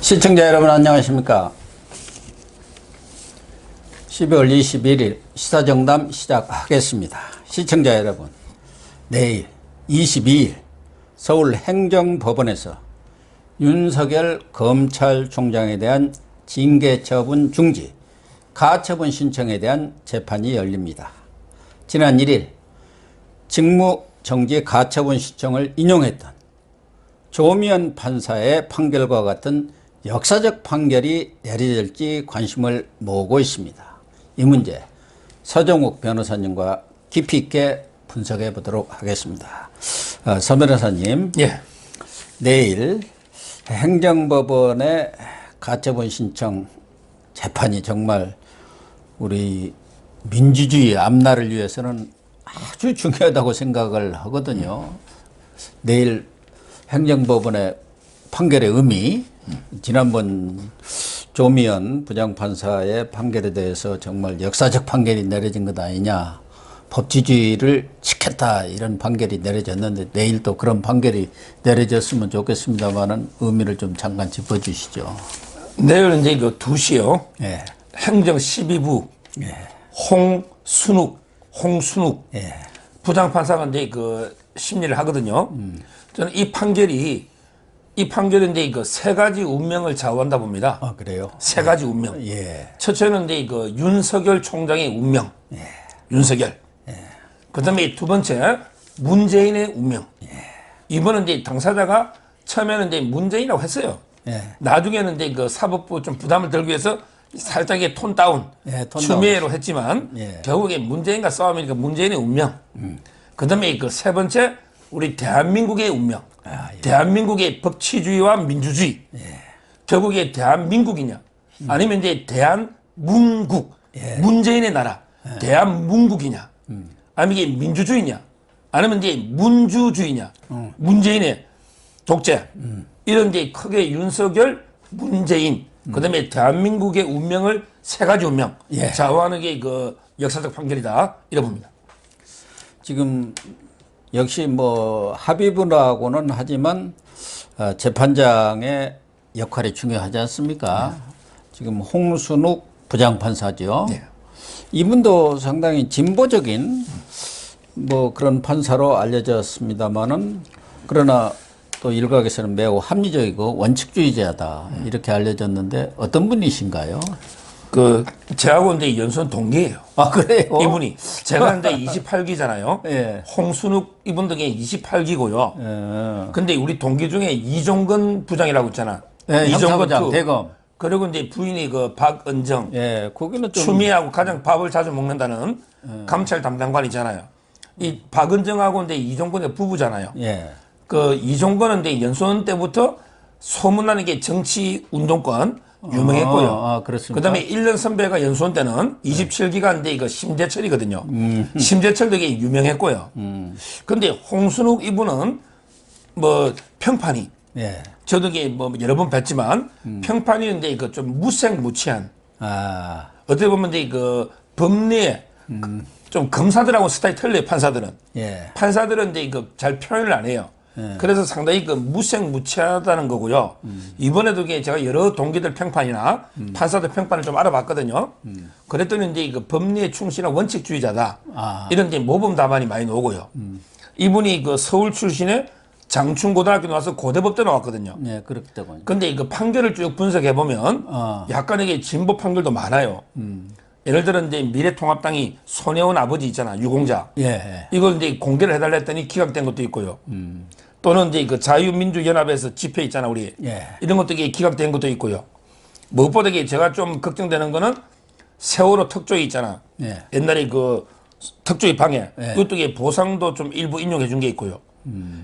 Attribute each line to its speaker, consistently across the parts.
Speaker 1: 시청자 여러분 안녕하십니까. 12월 21일 시사정담 시작하겠습니다. 시청자 여러분, 내일 22일 서울행정법원에서 윤석열 검찰총장에 대한 징계처분 중지, 가처분 신청에 대한 재판이 열립니다. 지난 1일 직무정지 가처분 신청을 인용했던 조미연 판사의 판결과 같은 역사적 판결이 내려질지 관심을 모으고 있습니다. 이 문제 서정욱 변호사님과 깊이 있게 분석해 보도록 하겠습니다. 서 변호사님,
Speaker 2: 예.
Speaker 1: 내일 행정법원의 가처분 신청 재판이 정말 우리 민주주의 앞날을 위해서는 아주 중요하다고 생각을 하거든요. 내일 행정법원의 판결의 의미, 지난번 조미연 부장판사의 판결에 대해서 정말 역사적 판결이 내려진 것 아니냐, 법치주의를 지켰다 이런 판결이 내려졌는데 내일 또 그런 판결이 내려졌으면 좋겠습니다만은 의미를 좀 잠깐 짚어주시죠.
Speaker 2: 내일은 이제 그 2시요.
Speaker 1: 예.
Speaker 2: 행정 12부
Speaker 1: 예.
Speaker 2: 홍순욱
Speaker 1: 예.
Speaker 2: 부장판사가 이제 그 심리를 하거든요. 저는 이 판결이 이제 그 세 가지 운명을 좌우한다 봅니다.
Speaker 1: 아, 그래요?
Speaker 2: 세 가지 운명.
Speaker 1: 예.
Speaker 2: 첫째는 이제 그 윤석열 총장의 운명.
Speaker 1: 예.
Speaker 2: 윤석열.
Speaker 1: 예.
Speaker 2: 그다음에 두 번째 문재인의 운명.
Speaker 1: 예.
Speaker 2: 이번은 이제 당사자가 처음에는 이제 문재인이라고 했어요.
Speaker 1: 예.
Speaker 2: 나중에는 이제 그 사법부 좀 부담을 덜기 위해서 살짝의 톤 다운,
Speaker 1: 예, 톤
Speaker 2: 추미애로 했지만
Speaker 1: 예.
Speaker 2: 결국에 문재인과 싸움이니까 문재인의 운명. 그다음에 그 세 번째 우리 대한민국의 운명.
Speaker 1: 아, 예.
Speaker 2: 대한민국의 법치주의와 민주주의.
Speaker 1: 예.
Speaker 2: 결국에 대한민국이냐, 아니면 이제 대한문국,
Speaker 1: 예.
Speaker 2: 문재인의 나라, 대한문국이냐, 아니면 이게 민주주의냐, 아니면 이제 문주주의냐, 문재인의 독재. 이런 게 크게 윤석열, 문재인, 그다음에 대한민국의 운명을 세 가지 운명
Speaker 1: 예.
Speaker 2: 좌우하는 게 그 역사적 판결이다 이렇게 봅니다.
Speaker 1: 지금 역시 뭐 합의문하고는 하지만 재판장의 역할이 중요하지 않습니까? 지금 홍순욱 부장판사죠.
Speaker 2: 네.
Speaker 1: 이분도 상당히 진보적인 뭐 그런 판사로 알려졌습니다만은, 그러나 또 일각에서는 매우 합리적이고 원칙주의자다 이렇게 알려졌는데 어떤 분이신가요?
Speaker 2: 그 제하고 이제 연수원 동기예요.
Speaker 1: 아, 그래요?
Speaker 2: 이분이 제가 이제 28기잖아요.
Speaker 1: 예.
Speaker 2: 홍순욱 이분 등에 28기고요.
Speaker 1: 예.
Speaker 2: 근데 우리 동기 중에 이종건 부장이라고 있잖아.
Speaker 1: 예, 형사부장
Speaker 2: 투.
Speaker 1: 대검.
Speaker 2: 그리고 이제 부인이 그 박은정.
Speaker 1: 예, 거기는 좀
Speaker 2: 추미애하고 가장 밥을 자주 먹는다는 감찰 담당관이잖아요. 이 박은정하고 이제 이종건의 부부잖아요.
Speaker 1: 예.
Speaker 2: 그 이종건은 이제 연수원 때부터 소문나는 게 정치 운동권 유명했고요.
Speaker 1: 아, 그렇습니까?
Speaker 2: 그다음에 1년 선배가 연수원 때는 27기간인데 이거 심재철이거든요. 심재철 되게 유명했고요. 근데 홍순욱 이분은 뭐 평판이,
Speaker 1: 예.
Speaker 2: 저도 이게 뭐 여러 번 뵀지만 평판이인데 이거 좀 무색무취한,
Speaker 1: 아,
Speaker 2: 어떻게 보면 이제 그 법리에 좀 검사들하고 스타일이 틀려요. 판사들은.
Speaker 1: 예.
Speaker 2: 판사들은 이제 이거 잘 표현을 안 해요. 그래서 상당히 그 무색무취하다는 거고요. 이번에도 이게 제가 여러 동기들 평판이나 판사들 평판을 좀 알아봤거든요. 그랬더니 이제 그 법리에 충실한 원칙주의자다.
Speaker 1: 아.
Speaker 2: 이런 이제 모범 답안이 많이 나오고요. 이분이 그 서울 출신의 장충고등학교 나와서 고대법대 나왔거든요.
Speaker 1: 예, 그렇다군요.
Speaker 2: 근데 이거 판결을 쭉 분석해 보면 약간 이게 진보 판결도 많아요. 예를 들어 이제 미래통합당이 손혜원 아버지 있잖아, 유공자.
Speaker 1: 예.
Speaker 2: 이걸 이제 공개를 해달라 했더니 기각된 것도 있고요. 또는 이제 그 자유민주연합에서 집회 있잖아, 우리.
Speaker 1: 예.
Speaker 2: 이런 것도 이게 기각된 것도 있고요. 무엇보다 이게 제가 좀 걱정되는 거는 세월호 특조위 있잖아.
Speaker 1: 예.
Speaker 2: 옛날에 그 특조위 방해.
Speaker 1: 예.
Speaker 2: 이것도 이게 보상도 좀 일부 인용해 준 게 있고요.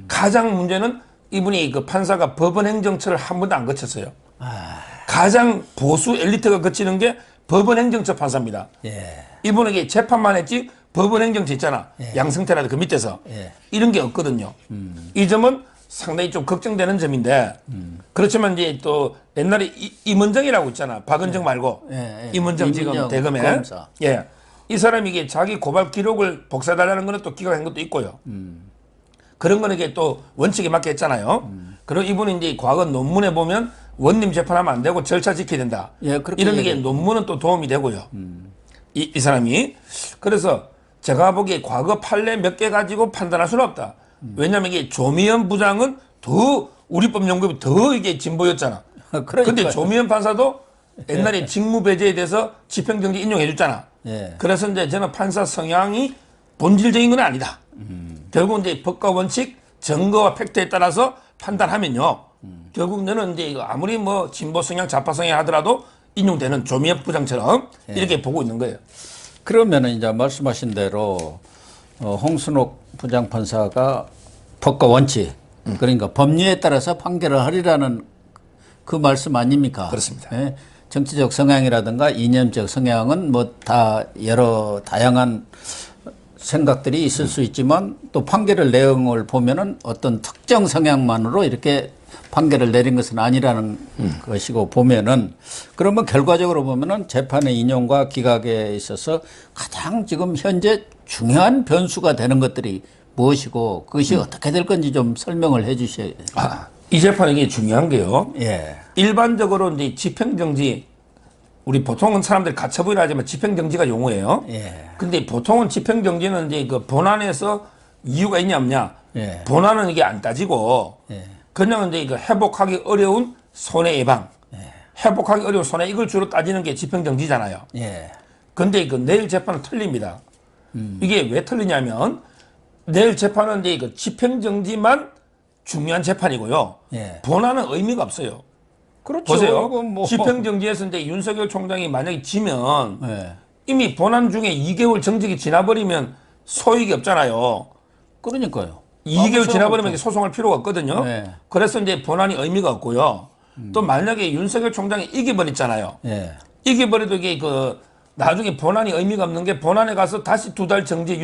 Speaker 2: 가장 문제는 이분이 그 판사가 법원 행정처를 한 번도 안 거쳤어요. 가장 보수 엘리트가 거치는 게 법원 행정처 판사입니다.
Speaker 1: 예.
Speaker 2: 이분에게 재판만 했지 법원 행정처 있잖아. 양승태라도 그 밑에서.
Speaker 1: 예.
Speaker 2: 이런 게 없거든요. 이 점은 상당히 좀 걱정되는 점인데, 그렇지만 이제 또 옛날에 임은정이라고 있잖아. 박은정 말고.
Speaker 1: 예.
Speaker 2: 임은정 지금
Speaker 1: 임은정
Speaker 2: 대검에.
Speaker 1: 검사.
Speaker 2: 예. 이 사람이 이게 자기 고발 기록을 복사해달라는 거는 또 기각한 것도 있고요. 그런 거는 이게 또 원칙에 맞게 했잖아요. 그리고 이분은 이제 과거 논문에 보면 원님 재판하면 안 되고 절차 지켜야 된다.
Speaker 1: 예, 그렇게
Speaker 2: 이런 게 논문은 또 도움이 되고요. 이 사람이. 그래서 제가 보기에 과거 판례 몇 개 가지고 판단할 수는 없다. 왜냐하면 이게 조미연 부장은 더 우리법연구원이 더 이게 진보였잖아. 그런데 조미연 판사도 옛날에 직무배제에 대해서 집행정지 인용해 줬잖아.
Speaker 1: 예.
Speaker 2: 그래서 이제 저는 판사 성향이 본질적인 건 아니다. 결국 이제 법과 원칙, 증거와 팩트에 따라서 판단하면요. 결국 너는 이제 이거 아무리 뭐 진보 성향, 좌파 성향 하더라도 인용되는 조미연 부장처럼 이렇게 보고 있는 거예요.
Speaker 1: 그러면은 이제 말씀하신 대로 홍순옥 부장판사가 법과 원칙 그러니까 법률에 따라서 판결을 하리라는 그 말씀 아닙니까?
Speaker 2: 그렇습니다.
Speaker 1: 예? 정치적 성향이라든가 이념적 성향은 뭐 다 여러 다양한 생각들이 있을 수 있지만 또 판결을 내용을 보면은 어떤 특정 성향만으로 이렇게 판결을 내린 것은 아니라는 것이고 보면은 그러면 결과적으로 보면은 재판의 인용과 기각에 있어서 가장 지금 현재 중요한 변수가 되는 것들이 무엇이고 그것이 어떻게 될 건지 좀 설명을 해 주셔야 돼요.
Speaker 2: 이 재판이 이게 중요한 게요.
Speaker 1: 예.
Speaker 2: 일반적으로 이제 집행정지 우리 보통은 사람들이 가처분이라 하지만 집행정지가 용어예요.
Speaker 1: 예.
Speaker 2: 근데 보통은 집행정지는 이제 그 본안에서 이유가 있냐 없냐.
Speaker 1: 예.
Speaker 2: 본안은 이게 안 따지고
Speaker 1: 예.
Speaker 2: 그냥 이제 이거 회복하기 어려운 손해 예방. 회복하기 어려운 손해 이걸 주로 따지는 게 집행정지잖아요.
Speaker 1: 예.
Speaker 2: 근데 그 내일 재판은 틀립니다. 이게 왜 틀리냐면 내일 재판은 이제 그 집행정지만 중요한 재판이고요.
Speaker 1: 예.
Speaker 2: 본안은 의미가 없어요.
Speaker 1: 그렇죠.
Speaker 2: 보세요.
Speaker 1: 뭐.
Speaker 2: 집행정지에서 이제 윤석열 총장이 만약에 지면
Speaker 1: 예.
Speaker 2: 이미 본안 중에 2개월 정직이 지나버리면 소익이 없잖아요.
Speaker 1: 그러니까요.
Speaker 2: 2개월 지나버리면 소송할 필요가 없거든요.
Speaker 1: 네.
Speaker 2: 그래서 이제 본안이 의미가 없고요. 또 만약에 윤석열 총장이 이겨버렸잖아요.
Speaker 1: 예.
Speaker 2: 이겨버려도 이게 그 나중에 본안이 의미가 없는 게 본안에 가서 다시 2달 정지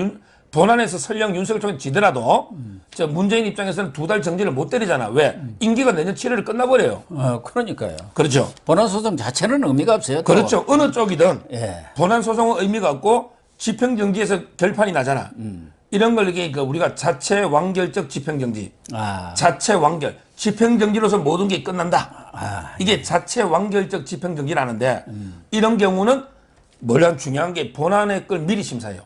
Speaker 2: 본안에서 설령 윤석열 총장이 지더라도 저 문재인 입장에서는 2달 정지를 못 때리잖아. 왜? 임기가 내년 7월에 끝나버려요.
Speaker 1: 그러니까요.
Speaker 2: 그렇죠.
Speaker 1: 본안 소송 자체는 의미가 없어요. 또.
Speaker 2: 그렇죠. 어느 쪽이든
Speaker 1: 예.
Speaker 2: 본안 소송은 의미가 없고 집행정지에서 결판이 나잖아. 이런 걸 이게 그 우리가 자체 완결적 집행정지. 자체 완결. 집행정지로서 모든 게 끝난다. 이게 자체 완결적 집행정지라는데 이런 경우는 물론 중요한 게 본안의 걸 미리 심사해요.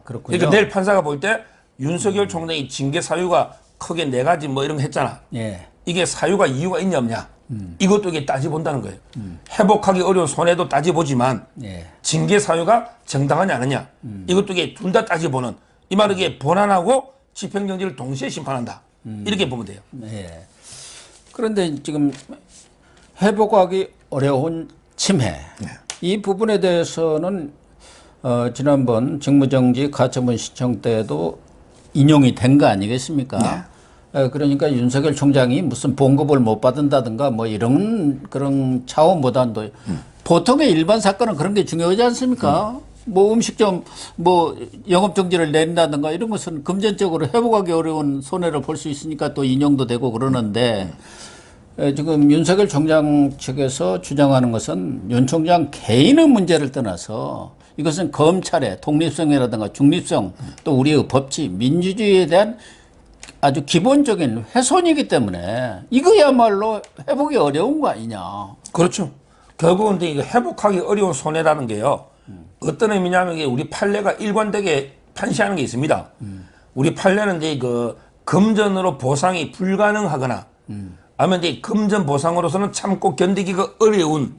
Speaker 1: 그렇군요.
Speaker 2: 그러니까 내일 판사가 볼 때 윤석열 총장이 징계 사유가 크게 4가지 뭐 이런 거 했잖아.
Speaker 1: 예.
Speaker 2: 이게 사유가 이유가 있냐 없냐. 이것도 이게 따져본다는 거예요. 회복하기 어려운 손해도 따져보지만
Speaker 1: 예.
Speaker 2: 징계 사유가 정당하냐 않느냐. 이것도 이게 둘 다 따져보는 이 말은 이게 본안하고 집행정지를 동시에 심판한다. 이렇게 보면 돼요.
Speaker 1: 예. 그런데 지금 회복하기 어려운 침해 이 부분에 대해서는 지난번 직무정지 가처분 신청 때도 인용이 된 거 아니겠습니까? 그러니까 윤석열 총장이 무슨 봉급을 못 받는다든가 뭐 이런 그런 차원보다도 보통의 일반 사건은 그런 게 중요하지 않습니까? 뭐 음식점 뭐 영업정지를 내린다든가 이런 것은 금전적으로 회복하기 어려운 손해를 볼 수 있으니까 또 인용도 되고 그러는데 지금 윤석열 총장 측에서 주장하는 것은 윤 총장 개인의 문제를 떠나서 이것은 검찰의 독립성이라든가 중립성 또 우리의 법치 민주주의에 대한 아주 기본적인 훼손이기 때문에 이거야말로 회복이 어려운 거 아니냐.
Speaker 2: 그렇죠. 결국은 이거 회복하기 어려운 손해라는 게요. 어떤 의미냐면 이게 우리 판례가 일관되게 판시하는 게 있습니다. 우리 판례는 이제 그 금전으로 보상이 불가능하거나 아니면 이제 금전 보상으로서는 참고 견디기가 어려운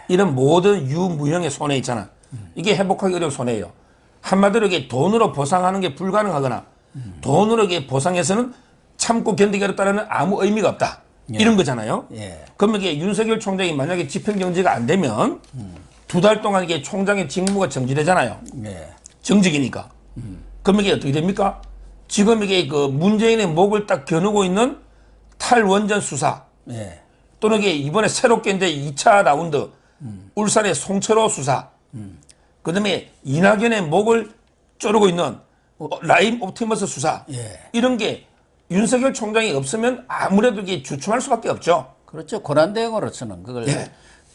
Speaker 2: 이런 모든 유무형의 손해 있잖아. 이게 회복하기 어려운 손해예요. 한마디로 이게 돈으로 보상하는 게 불가능하거나 돈으로 이게 보상해서는 참고 견디기 어렵다는 아무 의미가 없다. 이런 거잖아요. 그러면 이게 윤석열 총장이 만약에 집행정지가 안 되면 2달 동안 이게 총장의 직무가 정지되잖아요. 정직이니까. 그러면 이게 어떻게 됩니까? 지금 이게 그 문재인의 목을 딱 겨누고 있는 탈원전 수사 또는 이게 이번에 새롭게 이제 2차 라운드 울산의 송철호 수사 그다음에 이낙연의 목을 조르고 있는 라임 옵티머스 수사 이런 게 윤석열 총장이 없으면 아무래도 이게 주춤할 수밖에 없죠.
Speaker 1: 그렇죠. 권한 대응으로서는 그걸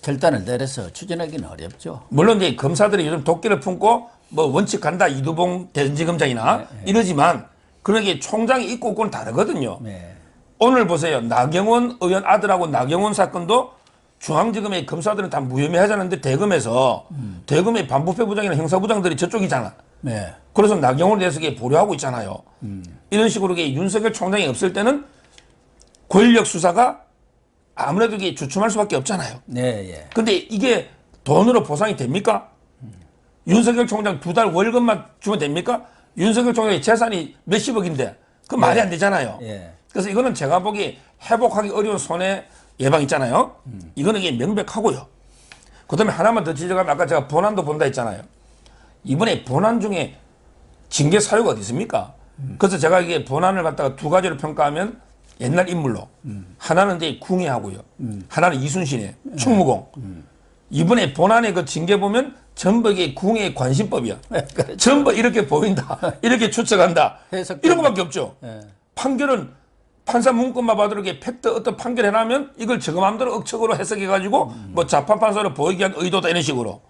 Speaker 1: 결단을 내려서 추진하기는 어렵죠.
Speaker 2: 물론 이제 검사들이 요즘 도끼를 품고 뭐 원칙 간다 이두봉 대전지검장이나 이러지만 그러게 총장이 있고 없고는 다르거든요. 오늘 보세요. 나경원 의원 아들하고 나경원 사건도 중앙지검의 검사들은 다 무혐의 하자는데 대검의 반부패 부장이나 형사부장들이 저쪽이잖아.
Speaker 1: 네.
Speaker 2: 그래서 나경원에 대해서 보류하고 있잖아요. 이런 식으로 윤석열 총장이 없을 때는 권력 수사가 아무래도 주춤할 수밖에 없잖아요.
Speaker 1: 네, 예.
Speaker 2: 근데 이게 돈으로 보상이 됩니까? 윤석열 총장 2달 월급만 주면 됩니까? 윤석열 총장의 재산이 몇십억인데 그 말이 안 되잖아요.
Speaker 1: 예.
Speaker 2: 그래서 이거는 제가 보기에 회복하기 어려운 손해 예방 있잖아요. 이거는 이게 명백하고요. 그 다음에 하나만 더 지적하면 아까 제가 본안도 본다 했잖아요. 이번에 본안 중에 징계 사유가 어디 있습니까? 그래서 제가 이게 본안을 갖다가 2가지로 평가하면 옛날 인물로 하나는 이제 궁예하고요. 하나는 이순신이에요. 충무공. 이번에 본안의 그 징계 보면 전부 이게 궁예 관심법이야. 전부 이렇게 보인다. 이렇게 추측한다. 이런 거밖에 없죠. 판결은 판사 문건만 봐도 이렇게 팩트 어떤 판결 해놔면 이걸 저 마음대로 억측으로 해석해가지고 뭐 자판 판사로 보이게 한 의도다 이런 식으로.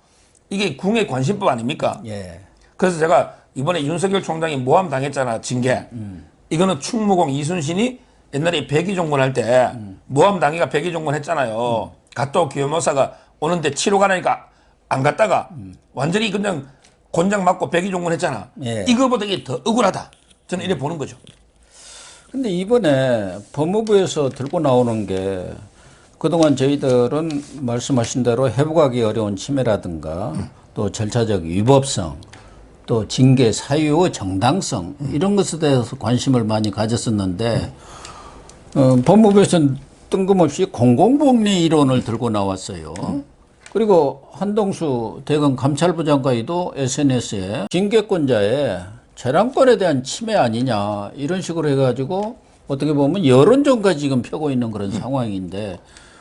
Speaker 2: 이게 궁예 관심법 아닙니까?
Speaker 1: 예.
Speaker 2: 그래서 제가 이번에 윤석열 총장이 모함 당했잖아, 징계. 이거는 충무공 이순신이 옛날에 백의종군 할 때 모함 당해가 백의종군 했잖아요. 갔다 오 기요모사가 오는데 치료 가라니까 안 갔다가 완전히 그냥 곤장 맞고 백의종군 했잖아.
Speaker 1: 예.
Speaker 2: 이거보다 이게 더 억울하다. 저는 이래 보는 거죠.
Speaker 1: 근데 이번에 법무부에서 들고 나오는 게 그동안 저희들은 말씀하신 대로 회복하기 어려운 침해라든가 또 절차적 위법성 또 징계 사유의 정당성 이런 것에 대해서 관심을 많이 가졌었는데 법무부에서는 뜬금없이 공공복리 이론을 들고 나왔어요. 그리고 한동수 대검 감찰부장과도 SNS에 징계권자의 재량권에 대한 침해 아니냐 이런 식으로 해가지고 어떻게 보면 여론전까지 지금 펴고 있는 그런 상황인데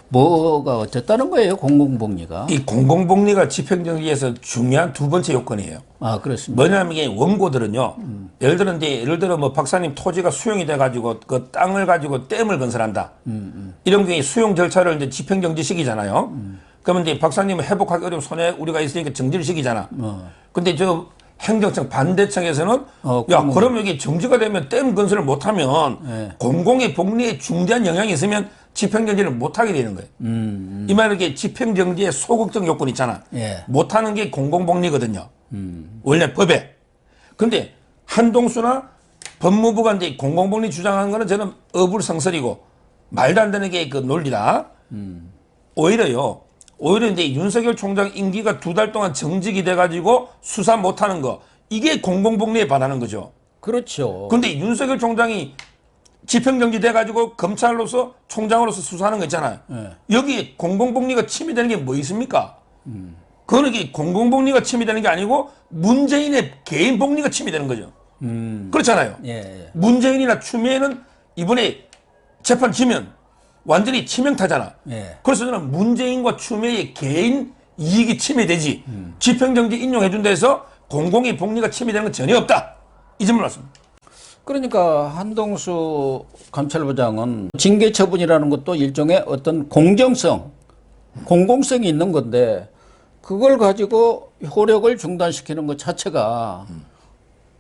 Speaker 1: 뭐가 어쨌다는 거예요, 공공복리가?
Speaker 2: 이 공공복리가 집행정지에서 중요한 2번째 요건이에요.
Speaker 1: 아, 그렇습니다.
Speaker 2: 뭐냐면 이게 원고들은요. 예를 들어 뭐 박사님 토지가 수용이 돼가지고 그 땅을 가지고 댐을 건설한다. 이런 경우에 수용 절차를 이제 집행정지 시키잖아요. 그러면 이제 박사님은 회복하기 어려운 손해 우리가 있으니까 정지를 시키잖아. 근데 저 행정청 반대청에서는 야, 그럼 여기 정지가 되면 댐 건설을 못하면
Speaker 1: 네.
Speaker 2: 공공의 복리에 중대한 영향이 있으면 집행정지를 못하게 되는 거예요. 이 말은 이게 집행정지의 소극적 요건 있잖아.
Speaker 1: 예.
Speaker 2: 못하는 게 공공복리거든요. 원래 법에. 근데 한동수나 법무부가 이제 공공복리 주장하는 거는 저는 어불성설이고 말도 안 되는 게 그 논리다. 오히려 이제 윤석열 총장 임기가 2달 동안 정직이 돼가지고 수사 못하는 거 이게 공공복리에 반하는 거죠.
Speaker 1: 그렇죠.
Speaker 2: 근데 윤석열 총장이 집행정지 돼가지고 검찰로서 총장으로서 수사하는 거 있잖아요.
Speaker 1: 네.
Speaker 2: 여기 공공복리가 침해되는 게 뭐 있습니까? 그거는 이게 공공복리가 침해되는 게 아니고 문재인의 개인 복리가 침해되는 거죠. 그렇잖아요.
Speaker 1: 예, 예.
Speaker 2: 문재인이나 추미애는 이번에 재판 지면 완전히 치명타잖아.
Speaker 1: 예.
Speaker 2: 그래서 저는 문재인과 추미애의 개인 이익이 침해되지 집행정지 인용해준다 해서 공공의 복리가 침해되는 건 전혀 없다. 이 점을 말씀드립니다.
Speaker 1: 그러니까 한동수 감찰부장은 징계 처분이라는 것도 일종의 어떤 공정성, 공공성이 있는 건데 그걸 가지고 효력을 중단시키는 것 자체가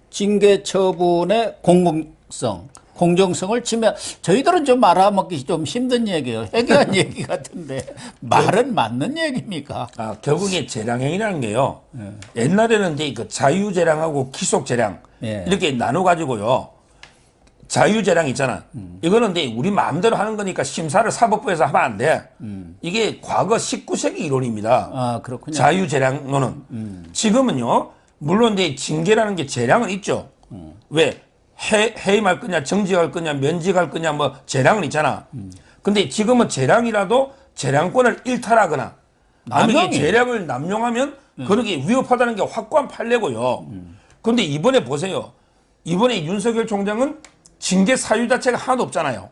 Speaker 1: 징계 처분의 공공성, 공정성을 침해. 저희들은 좀 알아먹기 좀 힘든 얘기예요. 해괴한 얘기 같은데 말은 맞는 얘기입니까?
Speaker 2: 아, 결국에 재량행위라는 게요. 옛날에는 이제 그 자유재량하고 기속재량
Speaker 1: 예.
Speaker 2: 이렇게 나눠가지고요. 자유재량 있잖아. 이거는 이제 우리 마음대로 하는 거니까 심사를 사법부에서 하면 안 돼. 이게 과거 19세기 이론입니다.
Speaker 1: 아, 그렇군요.
Speaker 2: 자유재량론은. 지금은요. 물론 이제 징계라는 게 재량은 있죠. 왜? 해임할 거냐, 정직할 거냐, 면직할 거냐, 뭐 재량은 있잖아. 근데 지금은 재량이라도 재량권을 일탈하거나 아니면 재량을 남용하면 그렇게 위협하다는 게 확고한 판례고요. 그런데 이번에 보세요. 이번에 윤석열 총장은 징계 사유 자체가 하나도 없잖아요.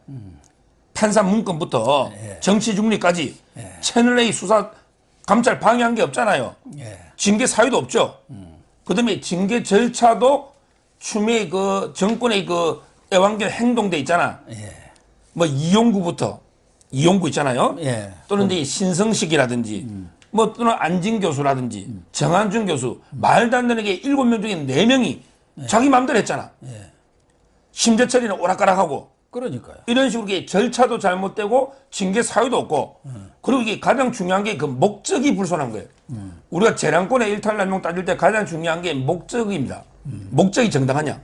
Speaker 2: 판사 문건부터 정치 중립까지 채널A 수사 감찰 방해한 게 없잖아요. 징계 사유도 없죠. 그다음에 징계 절차도 추미애 그 정권의 그 애완견 행동돼 있잖아. 뭐 이용구 있잖아요. 또는 이제 신성식이라든지 뭐 또는 안진 교수라든지 정한준 교수 말도 안 되는 게 7명 중에 4명이 자기 마음대로 했잖아. 심재철이는 오락가락하고
Speaker 1: 그러니까요.
Speaker 2: 이런 식으로 이게 절차도 잘못되고 징계 사유도 없고 그리고 이게 가장 중요한 게 그 목적이 불손한 거예요. 우리가 재량권의 일탈남용 따질 때 가장 중요한 게 목적입니다. 목적이 정당하냐.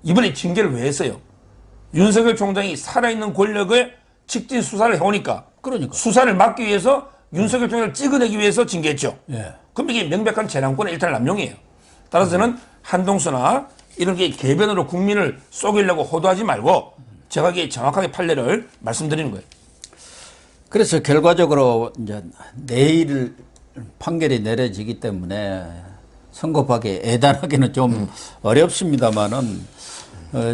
Speaker 2: 이번에 징계를 왜 했어요? 윤석열 총장이 살아있는 권력을 직진 수사를 해오니까
Speaker 1: 그러니까.
Speaker 2: 수사를 막기 위해서 윤석열 총장을 찍어내기 위해서 징계했죠.
Speaker 1: 예.
Speaker 2: 그럼 이게 명백한 재량권의 일탈남용이에요. 따라서 저는 한동수나 이런 게 개변으로 국민을 속이려고 호도하지 말고 제가 이게 정확하게 판례를 말씀드리는 거예요.
Speaker 1: 그래서 결과적으로 이제 내일 판결이 내려지기 때문에 성급하게 애단하기는 좀 어렵습니다만은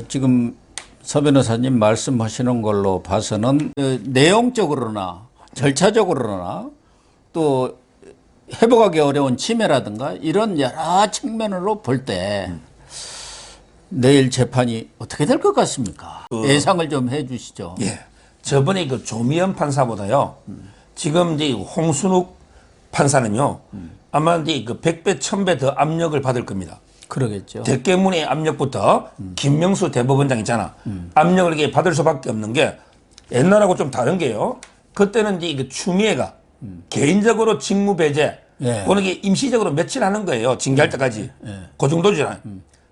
Speaker 1: 지금 서 변호사님 말씀하시는 걸로 봐서는 내용적으로나 절차적으로나 또 회복하기 어려운 침해라든가 이런 여러 측면으로 볼 때 내일 재판이 어떻게 될 것 같습니까? 예상을 좀 해주시죠.
Speaker 2: 예. 저번에 그 조미연 판사보다요. 지금 이제 홍순욱 판사는요. 아마 이제 그 100배, 1000배 더 압력을 받을 겁니다.
Speaker 1: 그러겠죠.
Speaker 2: 대깨문의 압력부터 김명수 대법원장 있잖아. 압력을 이렇게 받을 수밖에 없는 게 옛날하고 좀 다른 게요. 그때는 이제 그 추미애가 개인적으로 직무 배제,
Speaker 1: 예.
Speaker 2: 그거는 이게 임시적으로 며칠 하는 거예요. 징계할 때까지. 그 정도잖아요.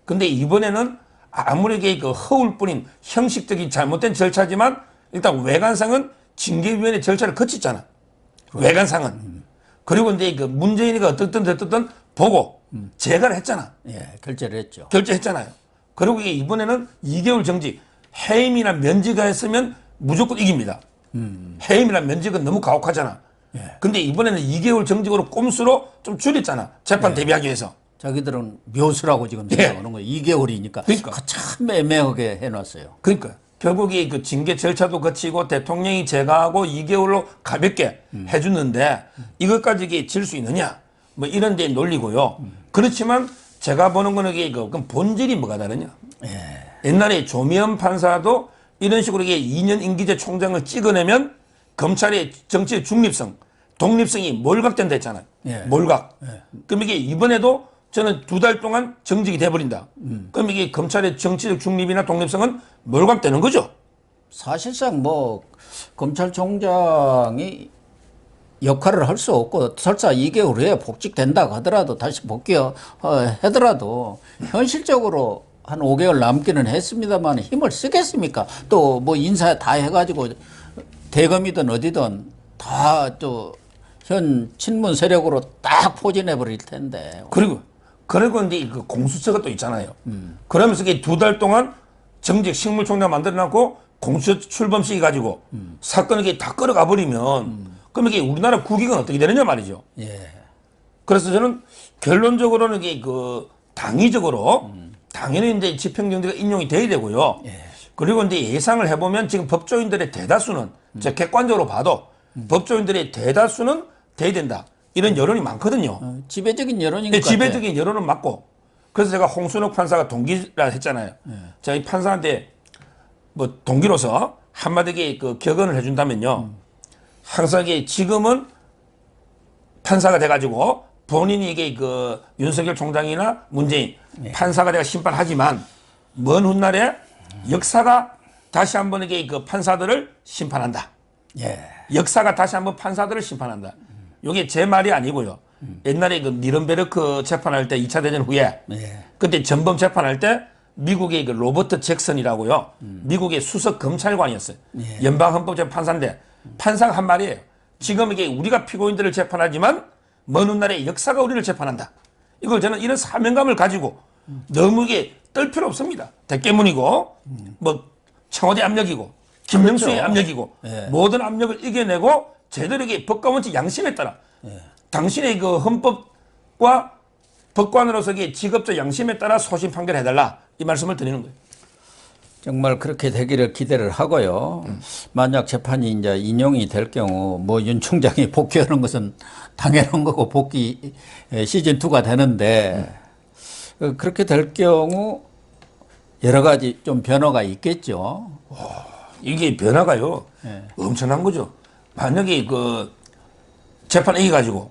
Speaker 2: 근데 이번에는 아무리 이게 그 허울 뿐인 형식적인 잘못된 절차지만 일단 외관상은 징계위원회 절차를 거쳤잖아. 외관상은. 그리고 이제 그 문재인이가 어떻든 보고 재가를 했잖아.
Speaker 1: 예, 결재를 했죠.
Speaker 2: 결재했잖아요. 그리고 이게 이번에는 2개월 정지, 해임이나 면직가 했으면 무조건 이깁니다. 해임이나 면직은 너무 가혹하잖아.
Speaker 1: 예.
Speaker 2: 근데 이번에는 2개월 정직으로 꼼수로 좀 줄였잖아. 재판 대비하기 위해서.
Speaker 1: 자기들은 묘수라고 지금 생각하는 거예요. 2개월이니까.
Speaker 2: 그러니까.
Speaker 1: 참 애매하게 해놨어요.
Speaker 2: 그러니까 결국에 그 징계 절차도 거치고 대통령이 제거하고 2개월로 가볍게 해주는데 이것까지 이게 질 수 있느냐? 뭐 이런 데 논리고요. 그렇지만 제가 보는 거는 이게 그럼 본질이 뭐가 다르냐?
Speaker 1: 예.
Speaker 2: 옛날에 조미연 판사도 이런 식으로 이게 2년 임기제 총장을 찍어내면 검찰의 정치의 중립성, 독립성이 몰각된다 했잖아요.
Speaker 1: 예.
Speaker 2: 몰각. 그럼 이게 이번에도 저는 2달 동안 정직이 돼버린다. 그럼 이게 검찰의 정치적 중립이나 독립성은 몰각되는 거죠.
Speaker 1: 사실상 뭐 검찰총장이 역할을 할 수 없고 설사 2개월 후에 복직된다고 하더라도 다시 하더라도 현실적으로 한 5개월 남기는 했습니다만 힘을 쓰겠습니까? 또 뭐 인사 다 해가지고 대검이든 어디든 다 또 현 친문 세력으로 딱 포진해 버릴 텐데.
Speaker 2: 그리고 이제 그 공수처가 또 있잖아요. 그러면서 이게 2달 동안 정직 식물총장 만들어놨고 공수처 출범시켜 가지고 사건을 이게 다 끌어가 버리면 그럼 이게 우리나라 국익은 어떻게 되느냐 말이죠.
Speaker 1: 예.
Speaker 2: 그래서 저는 결론적으로는 이게 그 당위적으로 당연히 이제 집행정지가 인용이 돼야 되고요.
Speaker 1: 예.
Speaker 2: 그리고 이제 예상을 해보면 지금 법조인들의 대다수는 제가 객관적으로 봐도 법조인들의 대다수는 돼야 된다. 이런 여론이 많거든요.
Speaker 1: 지배적인 여론인 것 같아요.
Speaker 2: 지배적인 여론은 맞고. 그래서 제가 홍순욱 판사가 동기라 했잖아요. 제가 이 판사한테 뭐 동기로서 한마디게 그 격언을 해준다면요. 항상 이게 지금은 판사가 돼가지고 본인이 이게 그 윤석열 총장이나 문재인 판사가 돼가 심판하지만 먼 훗날에 역사가 다시 한번 이게 그 판사들을 심판한다.
Speaker 1: 예.
Speaker 2: 역사가 다시 한번 판사들을 심판한다. 이게 제 말이 아니고요. 옛날에 그 니른베르크 재판할 때 2차 대전 후에
Speaker 1: 예.
Speaker 2: 그때 전범 재판할 때 미국의 그 로버트 잭슨이라고요. 미국의 수석 검찰관이었어요.
Speaker 1: 예.
Speaker 2: 연방헌법재판사인데 판사가 한 말이에요. 지금 이게 우리가 피고인들을 재판하지만 먼 훗날에 역사가 우리를 재판한다. 이걸 저는 이런 사명감을 가지고 너무 이게 떨 필요 없습니다. 대깨문이고 뭐 청와대 압력이고 김명수의
Speaker 1: 그렇죠.
Speaker 2: 압력이고
Speaker 1: 예.
Speaker 2: 모든 압력을 이겨내고 제대로의 법과 원칙 양심에 따라 당신의 그 헌법과 법관으로서의 직업적 양심에 따라 소신 판결해달라 이 말씀을 드리는 거예요.
Speaker 1: 정말 그렇게 되기를 기대를 하고요. 만약 재판이 이제 인용이 될 경우 뭐 윤 총장이 복귀하는 것은 당연한 거고 복귀 시즌 2가 되는데 그렇게 될 경우 여러 가지 좀 변화가 있겠죠.
Speaker 2: 이게 변화가요. 엄청난 거죠. 만약에 그 재판 이겨가지고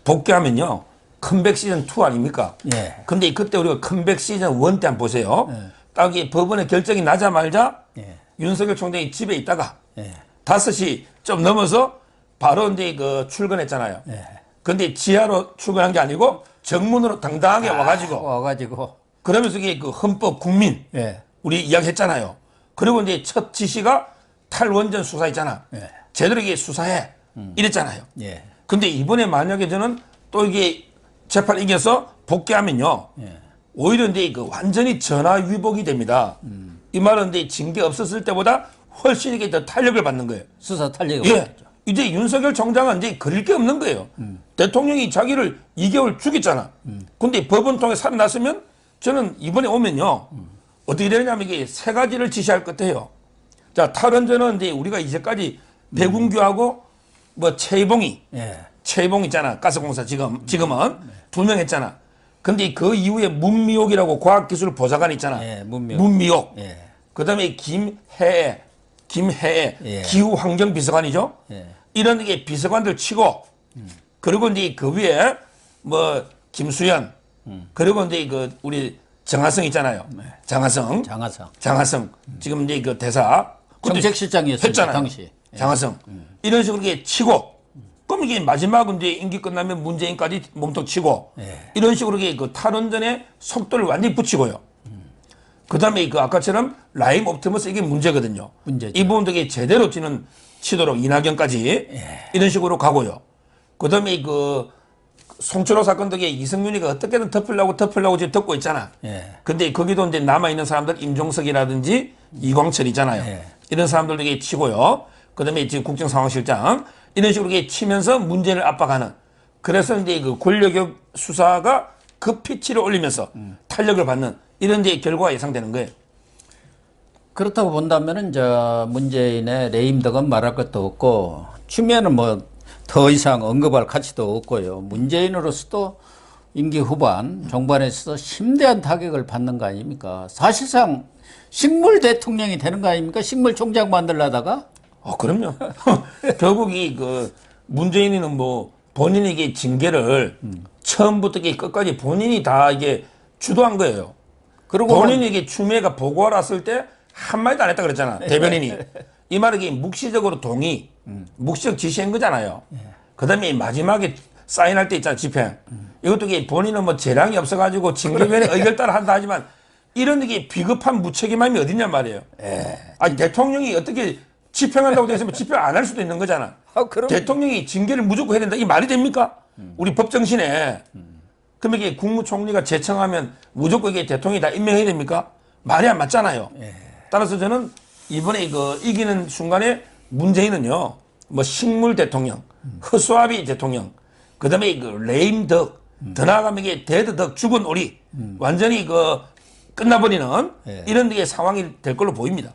Speaker 2: 복귀하면요. 컴백 시즌 2 아닙니까?
Speaker 1: 예.
Speaker 2: 근데 그때 우리가 컴백 시즌 1 때 한번 보세요. 딱 이 법원의 결정이 나자마자
Speaker 1: 예.
Speaker 2: 윤석열 총장이 집에 있다가
Speaker 1: 예.
Speaker 2: 5시 좀 넘어서 바로 이제 그 출근했잖아요.
Speaker 1: 예.
Speaker 2: 근데 지하로 출근한 게 아니고 정문으로 당당하게
Speaker 1: 와가지고.
Speaker 2: 그러면서 이게 그 헌법 국민
Speaker 1: 예.
Speaker 2: 우리 이야기했잖아요. 그리고 이제 첫 지시가 탈원전 수사 있잖아.
Speaker 1: 예.
Speaker 2: 제대로 이게 수사해. 이랬잖아요.
Speaker 1: 예.
Speaker 2: 근데 이번에 만약에 저는 또 이게 재판 이겨서 복귀하면요.
Speaker 1: 예.
Speaker 2: 오히려 이제 그 완전히 전화위복이 됩니다. 이 말은 이제 징계 없었을 때보다 훨씬 이게 더 탄력을 받는 거예요.
Speaker 1: 수사 탄력이
Speaker 2: 예.
Speaker 1: 없겠죠.
Speaker 2: 이제 윤석열 총장은 이제 그릴 게 없는 거예요. 대통령이 자기를 2개월 죽였잖아. 근데 법원 통해 살아났으면 저는 이번에 오면요. 어떻게 되느냐면 이게 세 가지를 지시할 것 같아요. 자, 탈원전은 이제 우리가 이제까지 백운규하고 뭐 최이봉이,
Speaker 1: 예.
Speaker 2: 최이봉 있잖아. 가스공사 지금은 2명 했잖아. 근데 그 이후에 문미옥이라고 과학기술 보좌관 있잖아.
Speaker 1: 예, 문미옥.
Speaker 2: 문미옥.
Speaker 1: 예.
Speaker 2: 그다음에 김해애
Speaker 1: 예.
Speaker 2: 기후환경비서관이죠.
Speaker 1: 예.
Speaker 2: 이런 게 비서관들 치고 그리고 이제 그 위에 뭐 김수현 그리고 이제 그 우리 정하성 있잖아요. 장하성.
Speaker 1: 장하성.
Speaker 2: 지금 이제 그 대사
Speaker 1: 정책실장이었어요.
Speaker 2: 했잖아요.
Speaker 1: 당시.
Speaker 2: 장하성. 이런 식으로 이게 치고 그럼 이게 마지막은 이제 임기 끝나면 문재인까지 몸통 치고
Speaker 1: 예.
Speaker 2: 이런 식으로 이게 그 탈원전의 속도를 완전히 붙이고요. 그다음에 그 아까처럼 라임 옵티머스 이게 문제거든요.
Speaker 1: 문제죠.
Speaker 2: 이 부분도 이게 제대로 치도록 이낙연까지 이런 식으로 가고요. 그다음에 그 송철호 사건 덕에 이승윤이가 어떻게든 덮으려고 지금 덮고 있잖아.
Speaker 1: 예.
Speaker 2: 근데 거기도 이제 남아 있는 사람들 임종석이라든지 이광철 있잖아요.
Speaker 1: 예.
Speaker 2: 이런 사람들도 이게 치고요. 그다음에 지금 국정상황실장 이런 식으로 이게 치면서 문재인을 압박하는. 그래서 이제 그 권력형 수사가 급피치를 올리면서 탄력을 받는 이런 이제 결과가 예상되는 거예요.
Speaker 1: 그렇다고 본다면은 문재인의 레임덕은 말할 것도 없고 추미애는 뭐 더 이상 언급할 가치도 없고요. 문재인으로서도 임기 후반 종반에서 심대한 타격을 받는 거 아닙니까? 사실상 식물 대통령이 되는 거 아닙니까? 식물 총장 만들려다가
Speaker 2: 그럼요. 결국 그 문재인은 뭐 본인에게 징계를 처음부터 끝까지 본인이 다 이게 주도한 거예요.
Speaker 1: 그리고
Speaker 2: 본인에게 추미애가 보고하러 왔을 때 한마디도 안 했다 그랬잖아. 대변인이. 이 말은 이게 묵시적으로 동의, 묵시적 지시한 거잖아요. 그 다음에 마지막에 사인할 때 있잖아, 집행. 이것도 이게 본인은 뭐 재량이 없어가지고 징계위원회 의결 따라 한다 하지만 이런 게 비겁한 무책임함이 어딨냔 말이에요. 아니, 대통령이 어떻게 집행한다고 되어 있으면 집행 안 할 수도 있는 거잖아.
Speaker 1: 그럼
Speaker 2: 대통령이 징계를 무조건 해야 된다. 이게 말이 됩니까? 우리 법정신에. 그러면 이게 국무총리가 제청하면 무조건 이게 대통령이 다 임명해야 됩니까? 말이 안 맞잖아요. 따라서 저는 이번에 이기는 순간에 문재인은요, 뭐 식물 대통령, 허수아비 대통령, 그 다음에 레임덕, 더 나아가면 이게 데드덕, 죽은 오리, 완전히 끝나버리는 이런 게 상황이 될 걸로 보입니다.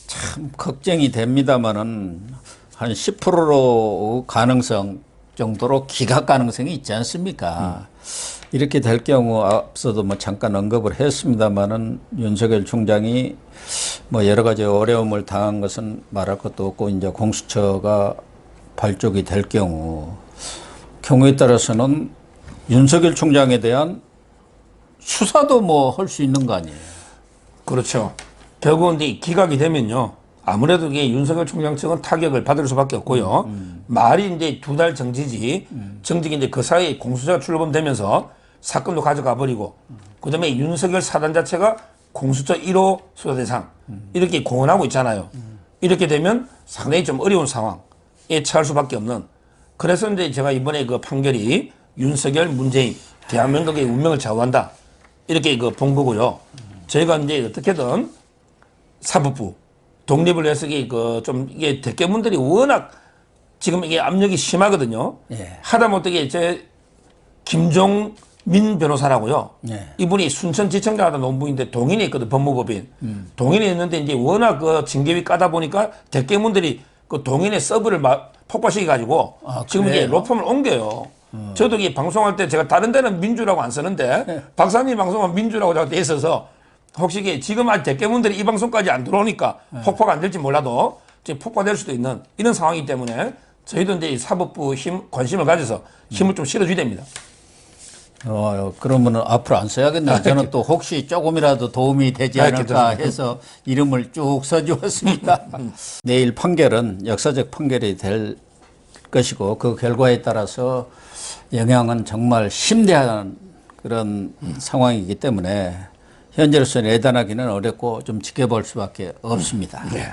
Speaker 1: 참 걱정이 됩니다만은 한 10%로 가능성 정도로 기각 가능성이 있지 않습니까? 이렇게 될 경우 앞서도 뭐 잠깐 언급을 했습니다만은 윤석열 총장이 뭐 여러 가지 어려움을 당한 것은 말할 것도 없고 이제 공수처가 발족이 될 경우에 따라서는 윤석열 총장에 대한 수사도 뭐 할 수 있는 거 아니에요?
Speaker 2: 그렇죠. 결국은 이제 기각이 되면요. 아무래도 이게 윤석열 총장 측은 타격을 받을 수밖에 없고요. 말이 이제 2달 정지지. 정직이 이제 그 사이에 공수처가 출범되면서 사건도 가져가 버리고, 그 다음에 윤석열 사단 자체가 공수처 1호 수사 대상 이렇게 공언하고 있잖아요. 이렇게 되면 상당히 좀 어려운 상황에 처할 수밖에 없는. 그래서 이제 제가 이번에 그 판결이 윤석열, 문재인, 대한민국의 운명을 좌우한다. 이렇게 본 거고요. 저희가 이제 어떻게든 사법부 독립을 해서 이게 대깨문들이 워낙 지금 이게 압력이 심하거든요.
Speaker 1: 예.
Speaker 2: 하다못해 제 김종민 변호사라고요.
Speaker 1: 예.
Speaker 2: 이분이 순천지청장 하다 논 분인데 동인이 있거든, 법무법인. 동인이 있는데 이제 워낙 징계위 까다 보니까 대깨문들이 동인의 서브를 폭파시켜가지고 지금 이게 로펌을 옮겨요. 저도 이게 방송할 때 제가 다른 데는 민주라고 안 쓰는데 박사님 방송은 민주라고 돼 있어서 혹시 이게 지금 아직 대깨문들이 이 방송까지 안 들어오니까 폭파가 안 될지 몰라도 이제 폭파될 수도 있는 이런 상황이기 때문에 저희도 이제 사법부 관심을 가져서 힘을 좀 실어줘야 됩니다.
Speaker 1: 그러면은 앞으로 안 써야겠네요. 저는 또 혹시 조금이라도 도움이 되지 않을까 해서 이름을 쭉 써주었습니다. 내일 판결은 역사적 판결이 될 것이고 그 결과에 따라서 영향은 정말 심대한 그런 상황이기 때문에 현재로서는 예단하기는 어렵고 좀 지켜볼 수밖에 없습니다.
Speaker 2: 네.